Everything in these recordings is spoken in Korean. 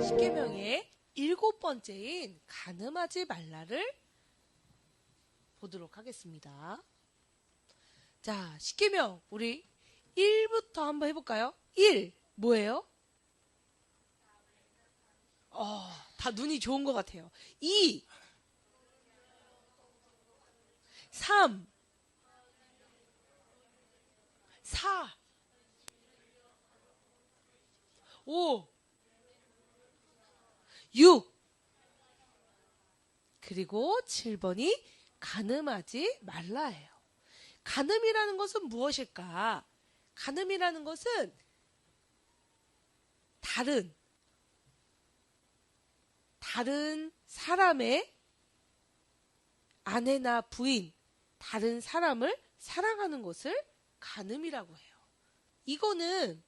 십계명의 7번째인 간음하지 말라를 보도록 하겠습니다. 자, 십계명 우리 1부터 한번 해볼까요? 1 뭐예요? 다 눈이 좋은 것 같아요. 2 3 4 5 6 그리고 7번이 간음하지 말라예요. 간음이라는 것은 무엇일까? 간음이라는 것은 다른 사람의 아내나 부인, 다른 사람을 사랑하는 것을 간음이라고 해요. 이거는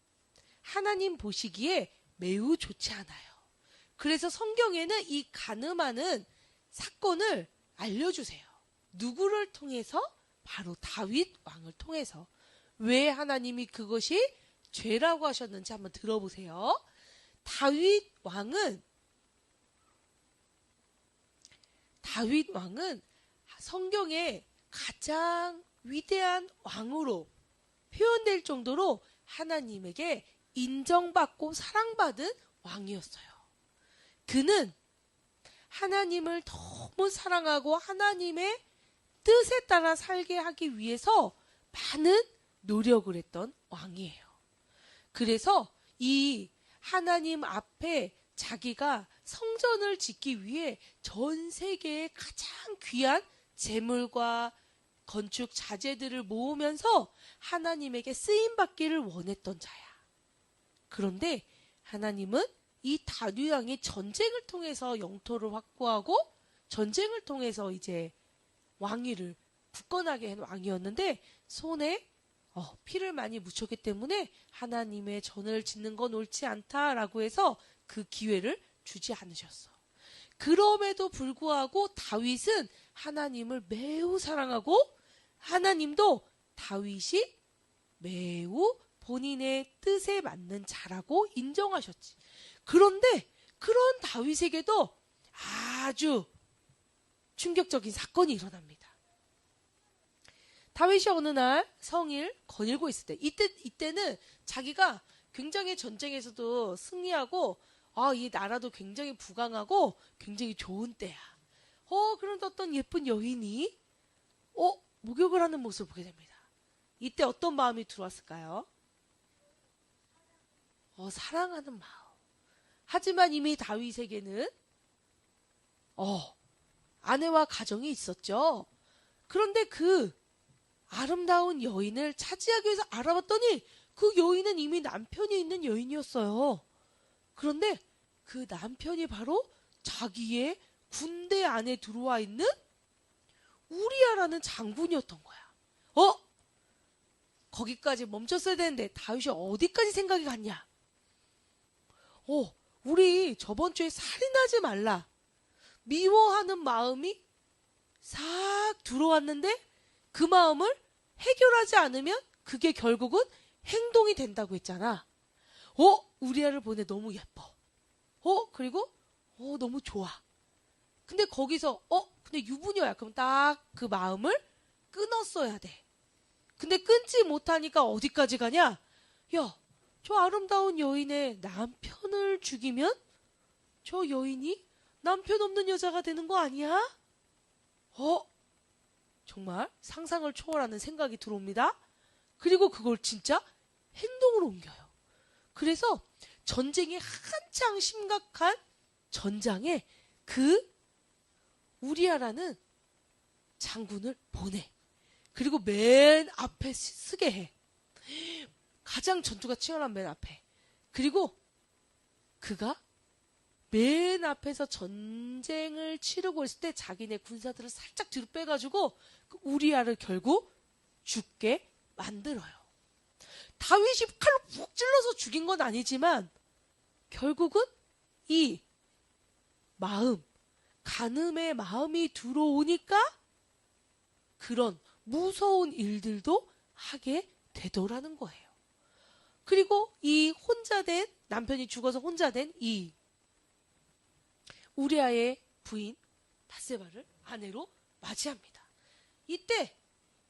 하나님 보시기에 매우 좋지 않아요. 그래서 성경에는 이 간음하는 사건을 알려주세요. 누구를 통해서? 바로 다윗 왕을 통해서. 왜 하나님이 그것이 죄라고 하셨는지 한번 들어보세요. 다윗 왕은 성경에 가장 위대한 왕으로 표현될 정도로 하나님에게 인정받고 사랑받은 왕이었어요. 그는 하나님을 너무 사랑하고 하나님의 뜻에 따라 살게 하기 위해서 많은 노력을 했던 왕이에요. 그래서 이 하나님 앞에 자기가 성전을 짓기 위해 전 세계의 가장 귀한 재물과 건축 자재들을 모으면서 하나님에게 쓰임받기를 원했던 자야. 그런데 하나님은 이 다윗 왕이 전쟁을 통해서 영토를 확보하고 전쟁을 통해서 이제 왕위를 굳건하게 한 왕이었는데 손에 피를 많이 묻혔기 때문에 하나님의 전을 짓는 건 옳지 않다라고 해서 그 기회를 주지 않으셨어. 그럼에도 불구하고 다윗은 하나님을 매우 사랑하고 하나님도 다윗이 매우 본인의 뜻에 맞는 자라고 인정하셨지. 그런데 그런 다윗에게도 아주 충격적인 사건이 일어납니다. 다윗이 어느 날 성을 거닐고 있을 때 이때는 자기가 굉장히 전쟁에서도 승리하고 이 나라도 굉장히 부강하고 굉장히 좋은 때야. 그런데 어떤 예쁜 여인이 목욕을 하는 모습을 보게 됩니다. 이때 어떤 마음이 들어왔을까요? 사랑하는 마음. 하지만 이미 다윗에게는 아내와 가정이 있었죠. 그런데 그 아름다운 여인을 차지하기 위해서 알아봤더니 그 여인은 이미 남편이 있는 여인이었어요. 그런데 그 남편이 바로 자기의 군대 안에 들어와 있는 우리아라는 장군이었던 거야. 거기까지 멈췄어야 되는데 다윗이 어디까지 생각이 갔냐? 우리 저번 주에 살인하지 말라. 미워하는 마음이 싹 들어왔는데 그 마음을 해결하지 않으면 그게 결국은 행동이 된다고 했잖아. 우리아를 보내 너무 예뻐. 그리고 너무 좋아. 근데 거기서 근데 유부녀야. 그럼 딱 그 마음을 끊었어야 돼. 근데 끊지 못하니까 어디까지 가냐? 야, 저 아름다운 여인의 남편을 죽이면 저 여인이 남편 없는 여자가 되는 거 아니야? 정말 상상을 초월하는 생각이 들어옵니다. 그리고 그걸 진짜 행동으로 옮겨요. 그래서 전쟁이 한창 심각한 전장에 그 우리아라는 장군을 보내. 그리고 맨 앞에 서게 해. 가장 전투가 치열한 맨 앞에. 그리고 그가 맨 앞에서 전쟁을 치르고 있을 때 자기네 군사들을 살짝 뒤로 빼가지고 그 우리아를 결국 죽게 만들어요. 다윗이 칼로 푹 찔러서 죽인 건 아니지만 결국은 이 마음, 간음의 마음이 들어오니까 그런 무서운 일들도 하게 되더라는 거예요. 그리고 이 남편이 죽어서 혼자 된 이 우리아의 부인 바세바를 아내로 맞이합니다. 이때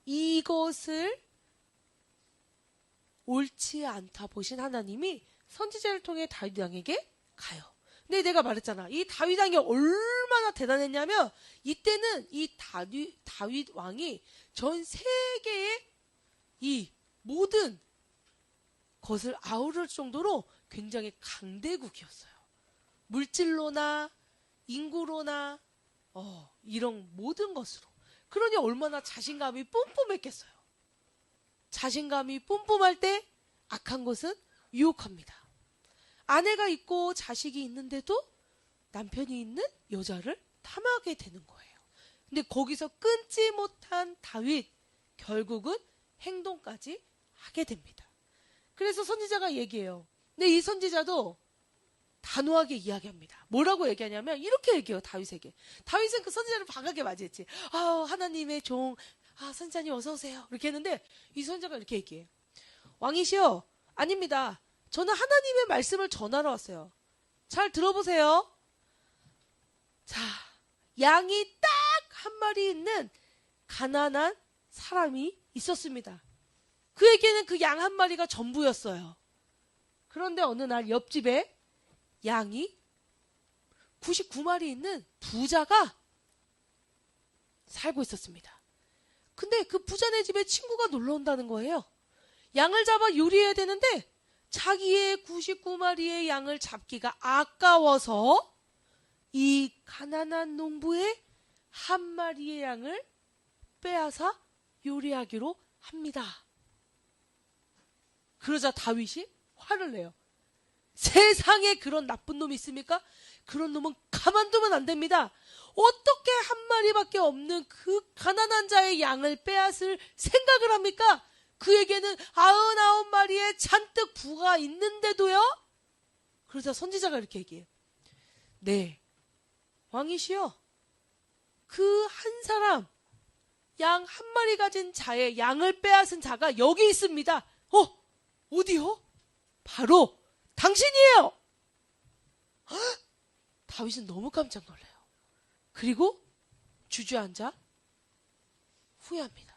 이것을 옳지 않다 보신 하나님이 선지자를 통해 다윗 왕에게 가요. 근데 내가 말했잖아. 이 다윗 왕이 얼마나 대단했냐면 이때는 이 다윗 왕이 전 세계의 이 모든 것을 아우를 정도로 굉장히 강대국이었어요. 물질로나 인구로나 이런 모든 것으로. 그러니 얼마나 자신감이 뿜뿜했겠어요. 자신감이 뿜뿜할 때 악한 것은 유혹합니다. 아내가 있고 자식이 있는데도 남편이 있는 여자를 탐하게 되는 거예요. 근데 거기서 끊지 못한 다윗, 결국은 행동까지 하게 됩니다. 그래서 선지자가 얘기해요. 근데 이 선지자도 단호하게 이야기합니다. 뭐라고 얘기하냐면 이렇게 얘기해요. 다윗에게. 다윗은 그 선지자를 반갑게 맞이했지. 하나님의 종, 선지자님 어서 오세요. 이렇게 했는데 이 선지자가 이렇게 얘기해요. 왕이시여, 아닙니다. 저는 하나님의 말씀을 전하러 왔어요. 잘 들어보세요. 자, 양이 딱 한 마리 있는 가난한 사람이 있었습니다. 그에게는 그 양 한 마리가 전부였어요. 그런데 어느 날 옆집에 양이 99마리 있는 부자가 살고 있었습니다. 근데 그 부자네 집에 친구가 놀러 온다는 거예요. 양을 잡아 요리해야 되는데 자기의 99마리의 양을 잡기가 아까워서 이 가난한 농부의 한 마리의 양을 빼앗아 요리하기로 합니다. 그러자 다윗이 화를 내요. 세상에 그런 나쁜 놈이 있습니까? 그런 놈은 가만두면 안 됩니다. 어떻게 한 마리밖에 없는 그 가난한 자의 양을 빼앗을 생각을 합니까? 그에게는 99마리의 잔뜩 부가 있는데도요? 그러자 선지자가 이렇게 얘기해요. 네, 왕이시여, 그 한 사람, 양 한 마리 가진 자의 양을 빼앗은 자가 여기 있습니다. 어디요? 바로 당신이에요. 다윗은 너무 깜짝 놀라요. 그리고 주저앉아 후회합니다.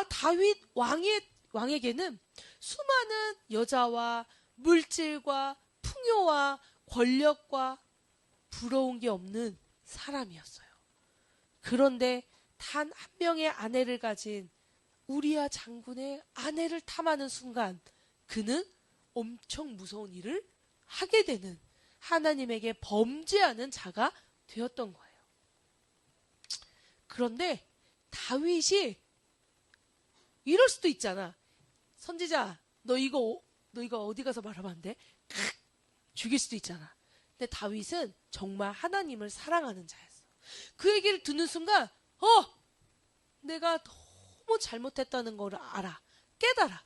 다윗 왕에게는 수많은 여자와 물질과 풍요와 권력과 부러운 게 없는 사람이었어요. 그런데 단 한 명의 아내를 가진 우리아 장군의 아내를 탐하는 순간 그는 엄청 무서운 일을 하게 되는 하나님에게 범죄하는 자가 되었던 거예요. 그런데 다윗이 이럴 수도 있잖아. 선지자, 너 이거 어디 가서 말하면 안 돼? 죽일 수도 있잖아. 근데 다윗은 정말 하나님을 사랑하는 자였어. 그 얘기를 듣는 순간 내가 너무 잘못했다는 걸 알아. 깨달아.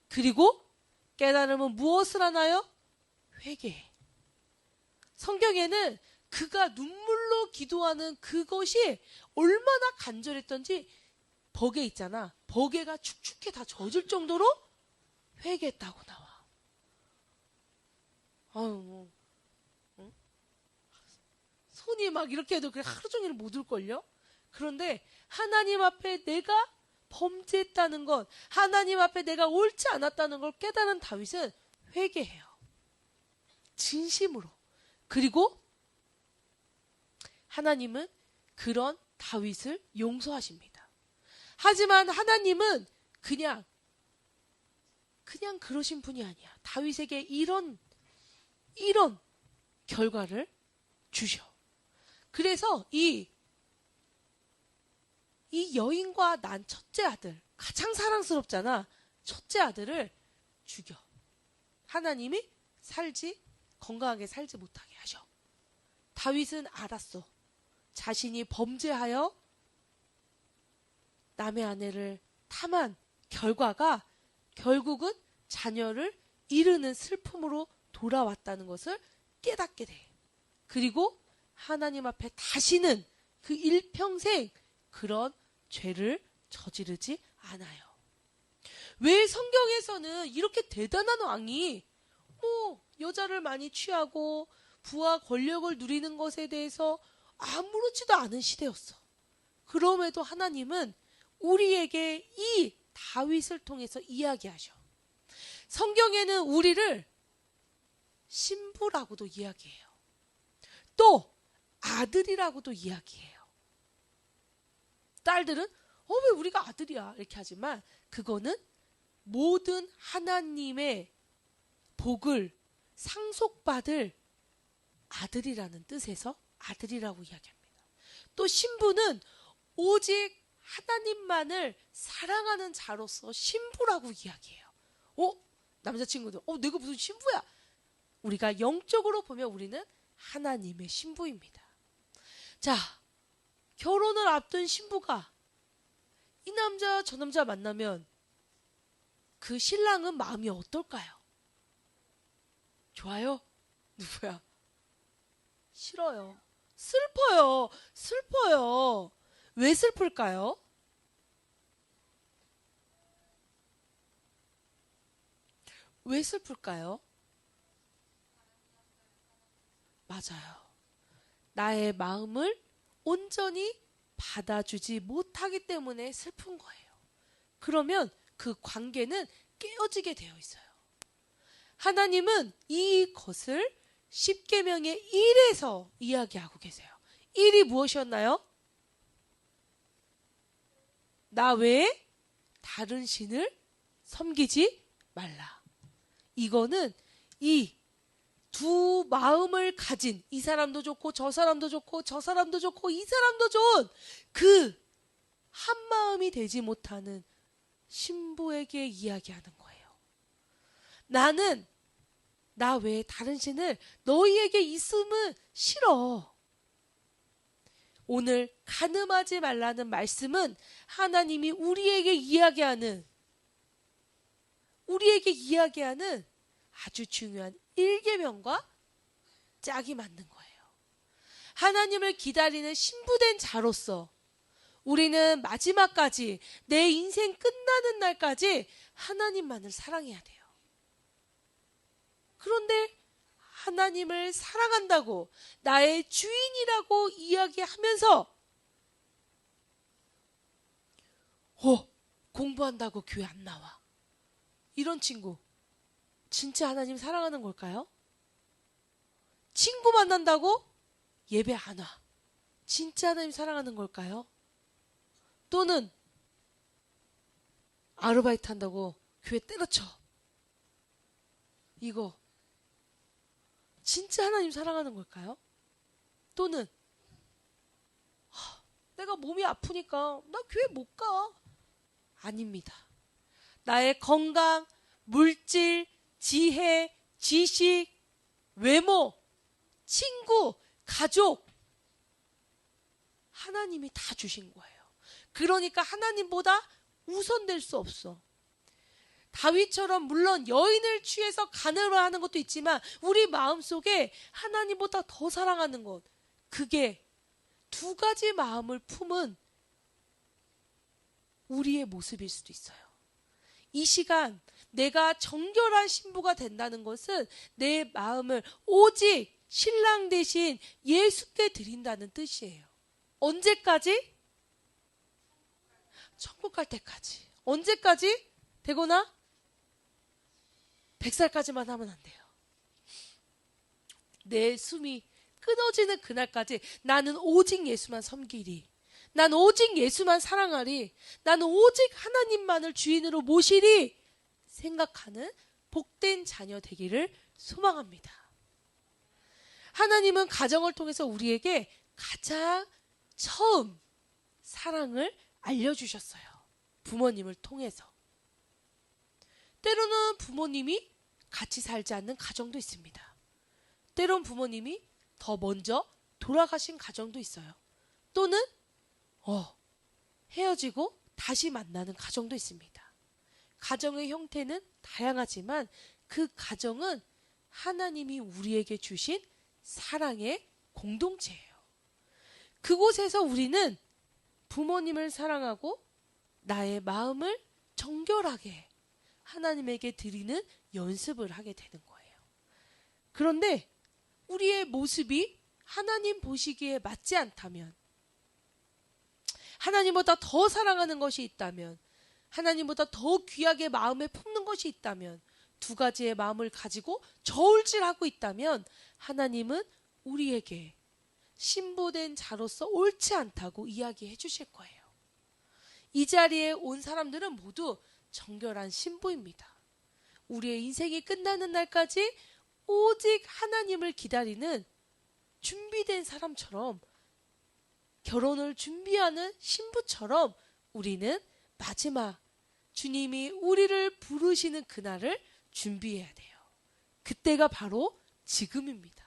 그리고 깨달으면 무엇을 하나요? 회개해. 성경에는 그가 눈물로 기도하는 그것이 얼마나 간절했던지 버게 있잖아. 버게가 축축해 다 젖을 정도로 회개했다고 나와. 손이 막 이렇게 해도 그래 하루 종일 못 울걸요? 그런데 하나님 앞에 내가 범죄했다는 것, 하나님 앞에 내가 옳지 않았다는 걸 깨달은 다윗은 회개해요. 진심으로. 그리고 하나님은 그런 다윗을 용서하십니다. 하지만 하나님은 그냥 그러신 분이 아니야. 다윗에게 이런 결과를 주셔. 그래서 이 여인과 난 첫째 아들, 가장 사랑스럽잖아. 첫째 아들을 죽여. 하나님이 건강하게 살지 못하게 하셔. 다윗은 알았어. 자신이 범죄하여 남의 아내를 탐한 결과가 결국은 자녀를 잃는 슬픔으로 돌아왔다는 것을 깨닫게 돼. 그리고 하나님 앞에 다시는 그 일평생 그런 죄를 저지르지 않아요. 왜 성경에서는 이렇게 대단한 왕이 여자를 많이 취하고 부와 권력을 누리는 것에 대해서 아무렇지도 않은 시대였어. 그럼에도 하나님은 우리에게 이 다윗을 통해서 이야기하셔. 성경에는 우리를 신부라고도 이야기해요. 또 아들이라고도 이야기해요. 딸들은 왜 우리가 아들이야 이렇게 하지만 그거는 모든 하나님의 복을 상속받을 아들이라는 뜻에서 아들이라고 이야기합니다. 또 신부는 오직 하나님만을 사랑하는 자로서 신부라고 이야기해요. 남자친구들, 내가 무슨 신부야? 우리가 영적으로 보면 우리는 하나님의 신부입니다. 자, 결혼을 앞둔 신부가 이 남자 저 남자 만나면 그 신랑은 마음이 어떨까요? 좋아요? 누구야? 싫어요. 슬퍼요. 왜 슬플까요? 왜 슬플까요? 맞아요. 나의 마음을 온전히 받아주지 못하기 때문에 슬픈 거예요. 그러면 그 관계는 깨어지게 되어 있어요. 하나님은 이것을 십계명의 1에서 이야기하고 계세요. 1이 무엇이었나요? 나 외에 다른 신을 섬기지 말라. 이거는 이 두 마음을 가진, 이 사람도 좋고 저 사람도 좋고 저 사람도 좋고 이 사람도 좋은 그 한 마음이 되지 못하는 신부에게 이야기하는 거예요. 나는 나 외에 다른 신을 너희에게 있음은 싫어. 오늘 간음하지 말라는 말씀은 하나님이 우리에게 이야기하는 아주 중요한 1계명과 짝이 맞는 거예요. 하나님을 기다리는 신부된 자로서 우리는 마지막까지 내 인생 끝나는 날까지 하나님만을 사랑해야 돼요. 그런데 하나님을 사랑한다고 나의 주인이라고 이야기하면서 공부한다고 교회 안 나와. 이런 친구 진짜 하나님 사랑하는 걸까요? 친구 만난다고 예배 안 와. 진짜 하나님 사랑하는 걸까요? 또는 아르바이트 한다고 교회 때려쳐. 이거 진짜 하나님 사랑하는 걸까요? 또는 내가 몸이 아프니까 나 교회 못 가. 아닙니다. 나의 건강, 물질, 지혜, 지식, 외모, 친구, 가족 하나님이 다 주신 거예요. 그러니까 하나님보다 우선될 수 없어. 다윗처럼 물론 여인을 취해서 간음을 하는 것도 있지만 우리 마음속에 하나님보다 더 사랑하는 것, 그게 두 가지 마음을 품은 우리의 모습일 수도 있어요. 이 시간 내가 정결한 신부가 된다는 것은 내 마음을 오직 신랑 대신 예수께 드린다는 뜻이에요. 언제까지? 천국 갈 때까지. 언제까지? 되거나 100살까지만 하면 안 돼요. 내 숨이 끊어지는 그날까지 나는 오직 예수만 섬기리. 난 오직 예수만 사랑하리. 나는 오직 하나님만을 주인으로 모시리. 생각하는 복된 자녀 되기를 소망합니다. 하나님은 가정을 통해서 우리에게 가장 처음 사랑을 알려주셨어요. 부모님을 통해서. 때로는 부모님이 같이 살지 않는 가정도 있습니다. 때론 부모님이 더 먼저 돌아가신 가정도 있어요. 또는 헤어지고 다시 만나는 가정도 있습니다. 가정의 형태는 다양하지만 그 가정은 하나님이 우리에게 주신 사랑의 공동체예요. 그곳에서 우리는 부모님을 사랑하고 나의 마음을 정결하게 하나님에게 드리는 연습을 하게 되는 거예요. 그런데 우리의 모습이 하나님 보시기에 맞지 않다면, 하나님보다 더 사랑하는 것이 있다면, 하나님보다 더 귀하게 마음에 품는 것이 있다면, 두 가지의 마음을 가지고 저울질하고 있다면 하나님은 우리에게 신부된 자로서 옳지 않다고 이야기해 주실 거예요. 이 자리에 온 사람들은 모두 정결한 신부입니다. 우리의 인생이 끝나는 날까지 오직 하나님을 기다리는 준비된 사람처럼, 결혼을 준비하는 신부처럼 우리는 마지막 주님이 우리를 부르시는 그날을 준비해야 돼요. 그때가 바로 지금입니다.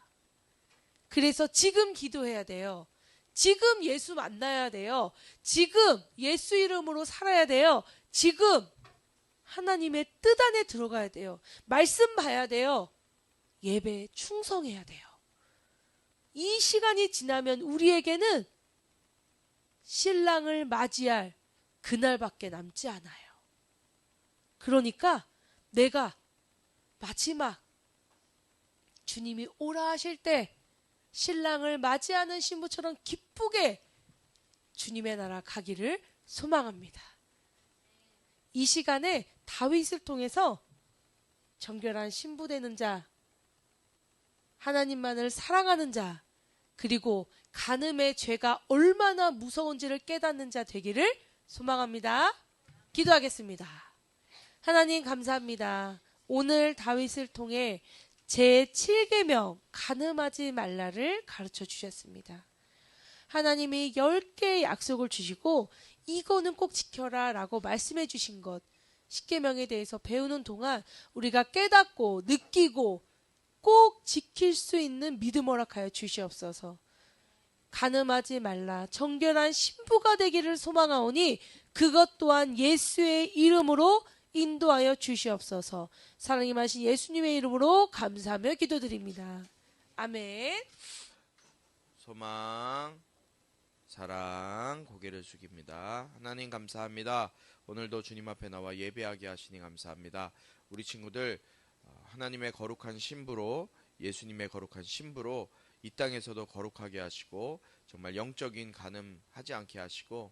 그래서 지금 기도해야 돼요. 지금 예수 만나야 돼요. 지금 예수 이름으로 살아야 돼요. 지금 하나님의 뜻 안에 들어가야 돼요. 말씀 봐야 돼요. 예배에 충성해야 돼요. 이 시간이 지나면 우리에게는 신랑을 맞이할 그날밖에 남지 않아요. 그러니까 내가 마지막 주님이 오라 하실 때 신랑을 맞이하는 신부처럼 기쁘게 주님의 나라 가기를 소망합니다. 이 시간에 다윗을 통해서 정결한 신부 되는 자, 하나님만을 사랑하는 자, 그리고 간음의 죄가 얼마나 무서운지를 깨닫는 자 되기를 소망합니다. 기도하겠습니다. 하나님 감사합니다. 오늘 다윗을 통해 제7계명 간음하지 말라를 가르쳐 주셨습니다. 하나님이 10개의 약속을 주시고 이거는 꼭 지켜라 라고 말씀해 주신 것, 10계명에 대해서 배우는 동안 우리가 깨닫고 느끼고 꼭 지킬 수 있는 믿음 허락하여 주시옵소서. 간음하지 말라, 정결한 신부가 되기를 소망하오니 그것 또한 예수의 이름으로 인도하여 주시옵소서. 사랑이 많으신 예수님의 이름으로 감사하며 기도드립니다. 아멘. 소망, 사랑, 고개를 숙입니다. 하나님 감사합니다. 오늘도 주님 앞에 나와 예배하게 하시니 감사합니다. 우리 친구들 하나님의 거룩한 신부로, 예수님의 거룩한 신부로 이 땅에서도 거룩하게 하시고 정말 영적인 간음하지 않게 하시고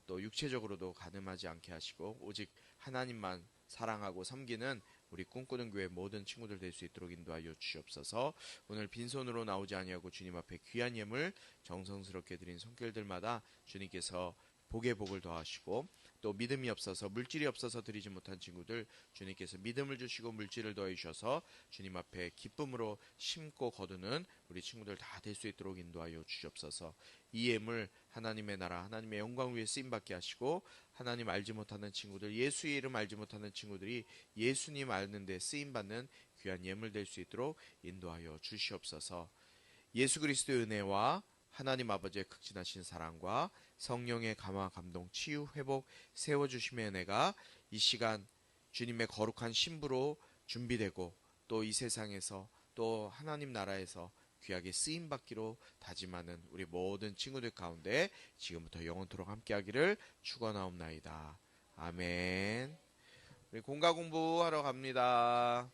또 육체적으로도 간음하지 않게 하시고 오직 하나님만 사랑하고 섬기는 우리 꿈꾸는 교회 모든 친구들 될 수 있도록 인도하여 주시옵소서. 오늘 빈손으로 나오지 아니하고 주님 앞에 귀한 예물 정성스럽게 드린 손길들마다 주님께서 복의 복을 더하시고 또 믿음이 없어서 물질이 없어서 드리지 못한 친구들 주님께서 믿음을 주시고 물질을 더해 주셔서 주님 앞에 기쁨으로 심고 거두는 우리 친구들 다 될 수 있도록 인도하여 주시옵소서. 이 예물 하나님의 나라 하나님의 영광 위에 쓰임받게 하시고 하나님 알지 못하는 친구들, 예수의 이름 알지 못하는 친구들이 예수님 아는 데 쓰임받는 귀한 예물 될 수 있도록 인도하여 주시옵소서. 예수 그리스도의 은혜와 하나님 아버지의 극진하신 사랑과 성령의 감화 감동 치유 회복 세워주심의 은혜가 이 시간 주님의 거룩한 신부로 준비되고 또 이 세상에서 또 하나님 나라에서 귀하게 쓰임받기로 다짐하는 우리 모든 친구들 가운데 지금부터 영원토록 함께하기를 축원하옵나이다. 아멘. 우리 공가 공부하러 갑니다.